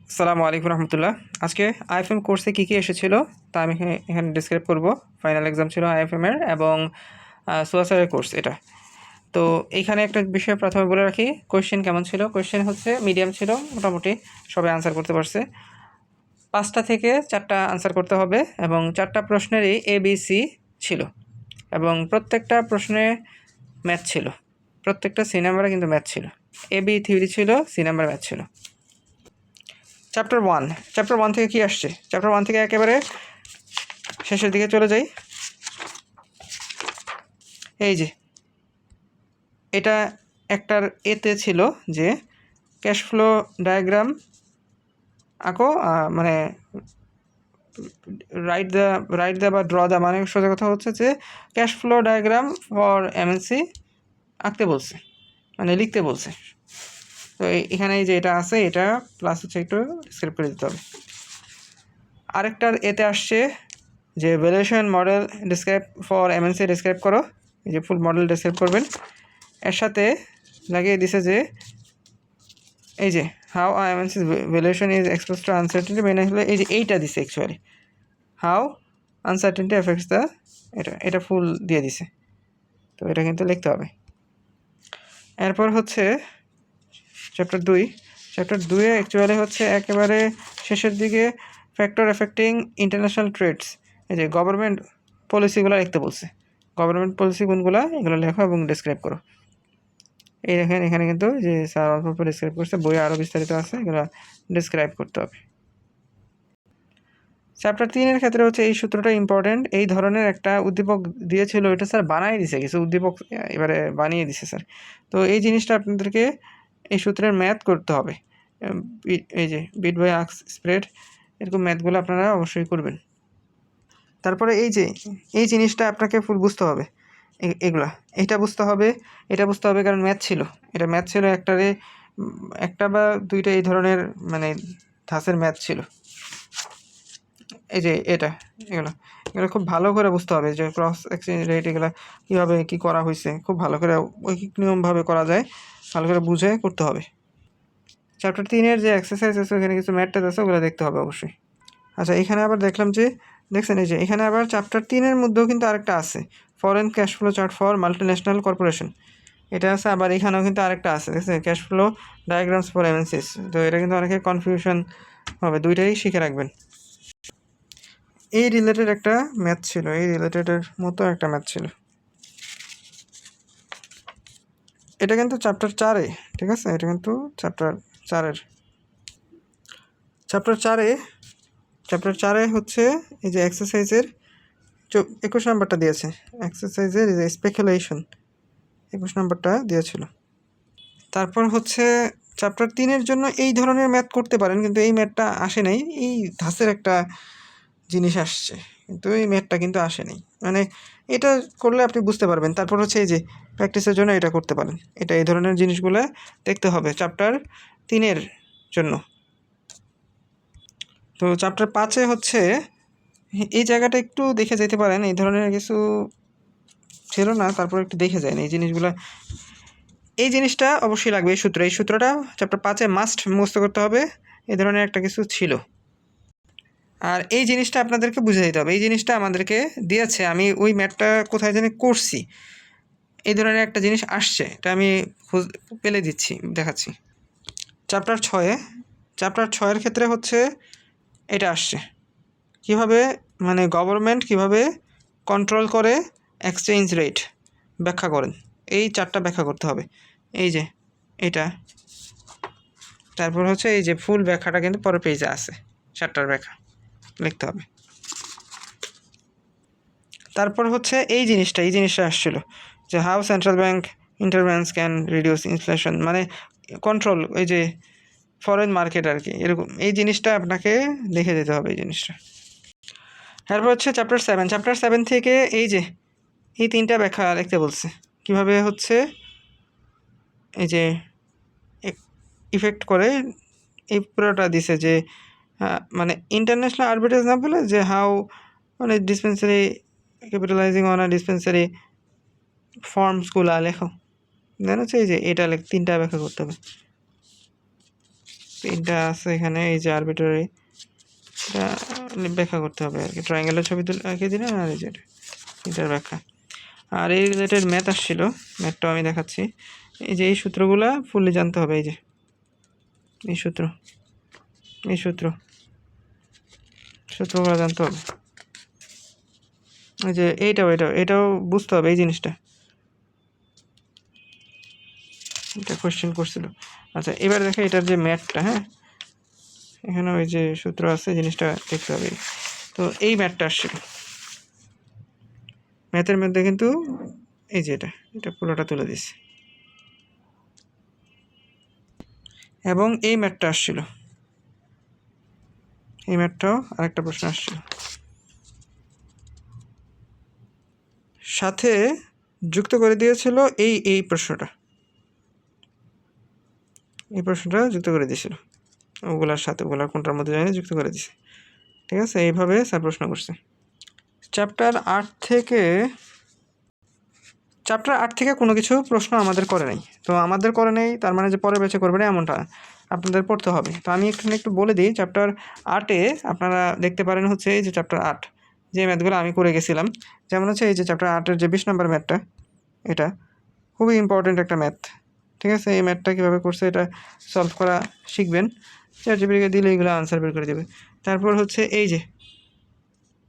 আসসালামু আলাইকুম রহমতুল্লাহ। আজকে আইএফএম কোর্সে কী কী এসেছিল তা আমি এখানে ডিসক্রাইব করব। ফাইনাল এক্সাম ছিল আইএফএমের এবং সোয়াসারের কোর্স এটা। তো এইখানে একটা বিষয় প্রথমে বলে রাখি, কোয়েশ্চেন কেমন ছিল। কোয়েশ্চেন হচ্ছে মিডিয়াম ছিল, মোটামুটি সবাই আনসার করতে পারছে। 5টা থেকে 4টা আনসার করতে হবে এবং 4টা প্রশ্নেরই ABC ছিল এবং প্রত্যেকটা প্রশ্নে ম্যাথ ছিল। প্রত্যেকটা সি নাম্বারে কিন্তু ম্যাথ ছিল। AB থিওরি ছিল, সি নাম্বার ম্যাথ ছিল। চ্যাপ্টার 1 থেকে কী আসছে? চ্যাপ্টার 1 থেকে একেবারে শেষের দিকে চলে যাই। এই যে এটা একটার এতে ছিল যে ক্যাশ ফ্লো ডায়াগ্রাম আঁকো, মানে রাইট দ্য বা ড্র দ্য, মানে সোজা কথা হচ্ছে যে cash flow diagram for MNC আঁকতে বলছে, মানে লিখতে বলছে। তো এখানে যে এটা আছে এটা প্লাস হচ্ছে একটু স্ক্রিপ্ট করে দিতে হবে। আরেকটার এতে আসছে যে valuation model describe for MNC describe করো, এই যে ফুল মডেল ডিসক্রাইব করবেন। এর সাথে লাগিয়ে দিছে যে এই যে how MNC valuation is expose to uncertainty, মেনে হলে এই যে এইটা দিছে actually how uncertainty effects the, এটা ফুল দিয়ে দিছে। তো এটা কিন্তু লিখতে হবে। এরপর হচ্ছে চ্যাপ্টার 2 অ্যাকচুয়ালি হচ্ছে একেবারে শেষের দিকে ফ্যাক্টর এফেক্টিং ইন্টারন্যাশনাল ট্রেডস, এই যে গভর্নমেন্ট পলিসিগুলো লিখতে বলছে। গভর্নমেন্ট পলিসি কোনগুলো এগুলো লেখো এবং ডিসক্রাইব করো। এই দেখেন এখানে কিন্তু যে স্যার অল্প অল্প ডিসক্রাইব করছে, বইয়ে আরও বিস্তারিত আছে, এগুলো ডিসক্রাইব করতে হবে। চ্যাপ্টার 3-এর ক্ষেত্রে হচ্ছে এই সূত্রটা ইম্পর্টেন্ট। এই ধরনের একটা উদ্দীপক দিয়েছিল, এটা স্যার বানিয়ে দিছে, কিছু উদ্দীপক এবারে বানিয়ে দিছে স্যার। তো এই জিনিসটা আপনাদেরকে এই সূত্রের ম্যাথ করতে হবে। এই যে বিট বাই আর্কস স্প্রেড, এরকম ম্যাথগুলো আপনারা অবশ্যই করবেন। তারপরে এই জিনিসটা আপনাকে ফুল বুঝতে হবে। এটা বুঝতে হবে কারণ ম্যাথ ছিল, এটা ম্যাথ ছিল একটা বা দুইটা এই ধরনের মানে ধাঁচের ম্যাথ ছিল। এই যে এগুলো খুব ভালো করে বুঝতে হবে যে ক্রস এক্সচেঞ্জ রেট এগুলো কীভাবে কী করা হয়েছে, খুব ভালো করে ঐকিক নিয়মভাবে করা যায়, ভালো করে বুঝে করতে হবে। চ্যাপ্টার 3-এর যে এক্সারসাইজ আছে ওখানে কিছু ম্যাথ আছে, ওগুলো দেখতে হবে অবশ্যই। আচ্ছা, এখানে আবার দেখলাম যে দেখছেন এই যে এখানে আবার চ্যাপ্টার 3-এর মধ্যেও কিন্তু আরেকটা আছে, foreign cash flow chart for multinational corporation, এটা আছে। আবার এখানেও কিন্তু আরেকটা আছে, দেখছেন ক্যাশ ফ্লো ডায়াগ্রামস ফর এমএনসিস। তো এটা কিন্তু অনেকে কনফিউশন হবে, দুইটাই শিখে রাখবেন। এই রিলেটেড একটা ম্যাথ ছিল, এই রিলেটেডের মতো একটা ম্যাথ ছিল। এটা কিন্তু চ্যাপ্টার 4-এ, ঠিক আছে, এটা কিন্তু চ্যাপ্টার 4-এর। চ্যাপ্টার 4-এ হচ্ছে এই যে এক্সারসাইজের 21 নাম্বারটা দিয়েছে, এক্সারসাইজের এই যে স্পেকুলেশন 21 নাম্বারটা দিয়েছিল। তারপর হচ্ছে চ্যাপ্টার 3-এর জন্য এই ধরনের ম্যাথ করতে পারেন, কিন্তু এই ম্যাথটা আসে নাই। এই ধাঁচের একটা জিনিস আসছে, কিন্তু এই ম্যাথটা কিন্তু আসে নাই, মানে এটা করলে আপনি বুঝতে পারবেন। তারপর হচ্ছে এই যে প্র্যাকটিসের জন্য এটা করতে পারেন, এটা এই ধরনের জিনিসগুলো দেখতে হবে চ্যাপ্টার 3-এর জন্য। তো চ্যাপ্টার 5-এ হচ্ছে এই জায়গাটা একটু দেখে যেতে পারেন, এই ধরনের কিছু ছিল না, তারপর একটু দেখে যায় এই জিনিসগুলো। এই জিনিসটা অবশ্যই লাগবে, এই সূত্রটা চ্যাপ্টার 5-এ মাস্ট মুখস্থ করতে হবে, এই ধরনের একটা কিছু ছিল। আর এই জিনিসটা আপনাদেরকে বুঝে দিতে হবে, এই জিনিসটা আমাদেরকে দিয়েছে, আমি ওই ম্যাথটা কোথায় জানি করছি, এই ধরনের একটা জিনিস আসছে, এটা আমি পেলে দিচ্ছি, দেখাচ্ছি। চ্যাপ্টার 6-এর ক্ষেত্রে হচ্ছে এটা আসছে, কিভাবে মানে গভর্নমেন্ট কিভাবে কন্ট্রোল করে এক্সচেঞ্জ রেট ব্যাখ্যা করেন, এই 4টা ব্যাখ্যা করতে হবে। এই যে এটা, তারপর হচ্ছে এই যে ফুল ব্যাখ্যাটা কিন্তু পরের পেজে আছে, 4টার ব্যাখ্যা লিখতে হবে। তারপর হচ্ছে এই জিনিসটা আসছিল যে how central bank intervenes can reduce inflation, মানে কন্ট্রোল, এই যে ফরেন মার্কেট আর কি, এরকম এই জিনিসটা আপনাকে দেখে দিতে হবে এই জিনিসটা। তারপর হচ্ছে চ্যাপ্টার 7 থেকে এই যে এই 3টা ব্যাখ্যা লিখতে বলছে, কিভাবে হচ্ছে এই যে ইফেক্ট করে, এই পুরোটা দিছে যে মানে ইন্টারন্যাশনাল আরবিট্রেজ না বলে যে হাউ মানে ডিসপেন্সারি ক্যাপিটালাইজিং অন আ ডিসপেন্সারি ফর্মসগুলো লেখো, দেন হচ্ছে এই যে এটা 3টা ব্যাখ্যা করতে হবে। তিনটা আছে এখানে, এই যে আরবিট্রারি, এটা ব্যাখ্যা করতে হবে আর কি। ট্রায়াঙ্গেলের ছবি তুলে এঁকে দিলেন, আর এই যে এটার ব্যাখ্যা। আর এই রিলেটেড ম্যাথ আসছিল, ম্যাথটাও আমি দেখাচ্ছি। এই যে এই সূত্রগুলা ফুললি জানতে হবে, এই যে এই সূত্রগুলো জানতে হবে। এই যে এটাও বুঝতে হবে এই জিনিসটা, এটা কোয়েশ্চেন করছিল। আচ্ছা এবার দেখো এটার যে ম্যাথটা, হ্যাঁ এখানে ওই যে সূত্র আছে, জিনিসটা দেখতে হবে। তো এই ম্যাথটা আসছিল, ম্যাথের মধ্যে কিন্তু এই যে এটা পুরোটা তুলে দিচ্ছে, এবং এই ম্যাথটা আসছিল, এই ম্যাথটাও আরেকটা প্রশ্ন আসছিল, সাথে যুক্ত করে দিয়েছিল এই প্রশ্নটা, এই প্রশ্নটা যুক্ত করে দিয়েছিল ওগুলার সাথে, ওগুলার কোনটার মধ্যে জানি যুক্ত করে দিছে। ঠিক আছে, এইভাবে স্যার প্রশ্ন করছে। চ্যাপ্টার 8 থেকে কোনো কিছু প্রশ্ন আমাদের করে নেই। তো আমাদের করে নেই তার মানে যে পরের ব্যাচে করবে না এমনটা, আপনাদের পড়তে হবে। তো আমি একটু বলে দিই, চ্যাপ্টার 8-এ আপনারা দেখতে পারেন হচ্ছে এই যে চ্যাপ্টার 8 যে ম্যাথগুলো আমি করে গেছিলাম, যেমন হচ্ছে এই যে চ্যাপ্টার 8-এর যে 20 নম্বর ম্যাথটা, এটা খুবই ইম্পর্টেন্ট একটা ম্যাথ। ঠিক আছে, এই ম্যাথটা কীভাবে করছে এটা সলভ করা শিখবেন, চ্যাটজিপিটিকে দিলে এইগুলো আনসার বের করে দেবে। তারপর হচ্ছে এই যে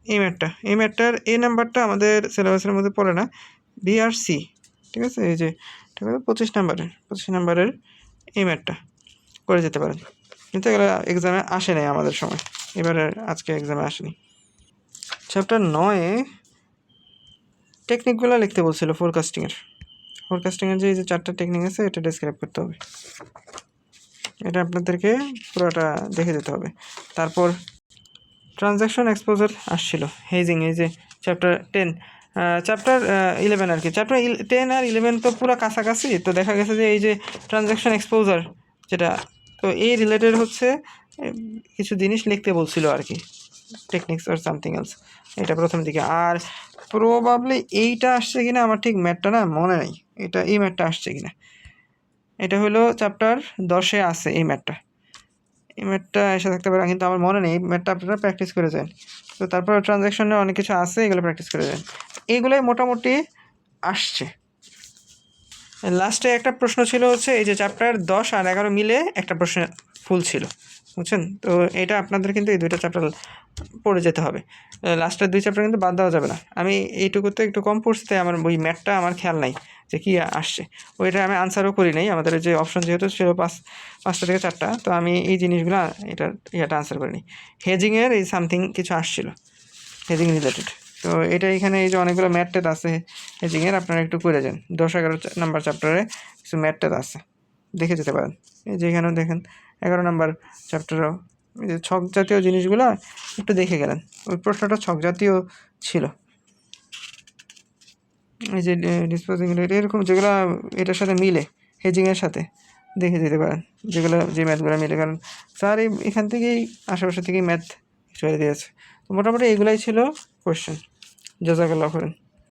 এই ম্যাথটার এই নাম্বারটা আমাদের সিলেবাসের মধ্যে পড়ে না, বি আর সি। ঠিক আছে, এই যে 25 নাম্বারের এই ম্যাথটা করে যেতে পারেন, কিন্তু এগুলো এক্সামে আসে নাই আমাদের সময়, এবারে আজকে এক্সামে আসেনি। চ্যাপ্টার 9-এ টেকনিকগুলো লিখতে বলছিল ফোরকাস্টিংয়ের যে এই যে 4টা টেকনিক আছে, এটা ডেসক্রাইব করতে হবে, এটা আপনাদেরকে পুরোটা দেখে যেতে হবে। তারপর ট্রানজ্যাকশন এক্সপোজার আসছিল, হেজিং, এই যে চ্যাপ্টার 11 আর কি। চ্যাপ্টার 10 আর 11 তো পুরো কাছাকাছি, তো দেখা গেছে যে এই যে ট্রানজ্যাকশন এক্সপোজার যেটা, তো এই রিলেটেড হচ্ছে কিছু জিনিস লিখতে বলছিল আর কি, টেকনিক্স অর সামথিং এলস, এটা প্রথম দিকে। আর প্রবাবলি এইটা আসছে কিনা আমার ঠিক ম্যাথটা না মনে নেই, এই ম্যাথটা আসছে কিনা। এটা হলো চ্যাপ্টার 10-এ আছে এই ম্যাথটা এসে থাকতে পারে, কিন্তু আমার মনে নেই। এই ম্যাথটা আপনারা প্র্যাকটিস করে যান। তো তারপর ট্রানজ্যাকশনে অনেক কিছু আছে, এগুলো প্র্যাকটিস করে যান। এইগুলোই মোটামুটি আসছে। লাস্টে একটা প্রশ্ন ছিল হচ্ছে এই যে চ্যাপ্টার 10 আর 11 মিলে একটা প্রশ্ন ফুল ছিল, বুঝছেন? তো এটা আপনাদের কিন্তু এই 2টা চ্যাপ্টার পড়ে যেতে হবে, লাস্টের 2 চ্যাপ্টার কিন্তু বাদ দেওয়া যাবে না। আমি এইটুকুতে একটু কম পড়ছি, তাই আমার ওই ম্যাথটা আমার খেয়াল নাই যে কী আসছে, ওইটা আমি আনসারও করি নাই। আমাদের যে অপশন যেহেতু ছিল 5টা থেকে 4টা, তো আমি এই জিনিসগুলো এটা আনসার করিনি। হেজিংয়ের এই সামথিং কিছু আসছিল, হেজিং রিলেটেড। তো এটা এখানে এই যে অনেকগুলো ম্যাথ টেট আছে হেজিংয়ের, আপনারা একটু করে যান। 10-11 নাম্বার চ্যাপ্টারে কিছু ম্যাথ টেট আছে, দেখে যেতে পারেন। এই যে এখানেও দেখেন 11 নাম্বার চ্যাপ্টারেও এই যে ছক জাতীয় জিনিসগুলো একটু দেখে গেলেন, ওই প্রশ্নটা ছক জাতীয় ছিল। এই যে ডিসপোজিং রেট এরকম যেগুলো এটার সাথে মিলে, হেজিংয়ের সাথে দেখে যেতে পারেন, যে ম্যাথগুলো মিলে, কারণ স্যার এখান থেকেই আশেপাশে থেকেই ম্যাথ ছেড়ে দিয়েছে। তো মোটামুটি এগুলাই ছিল কোয়েশ্চেন। জাজাকাল্লাহ করেন।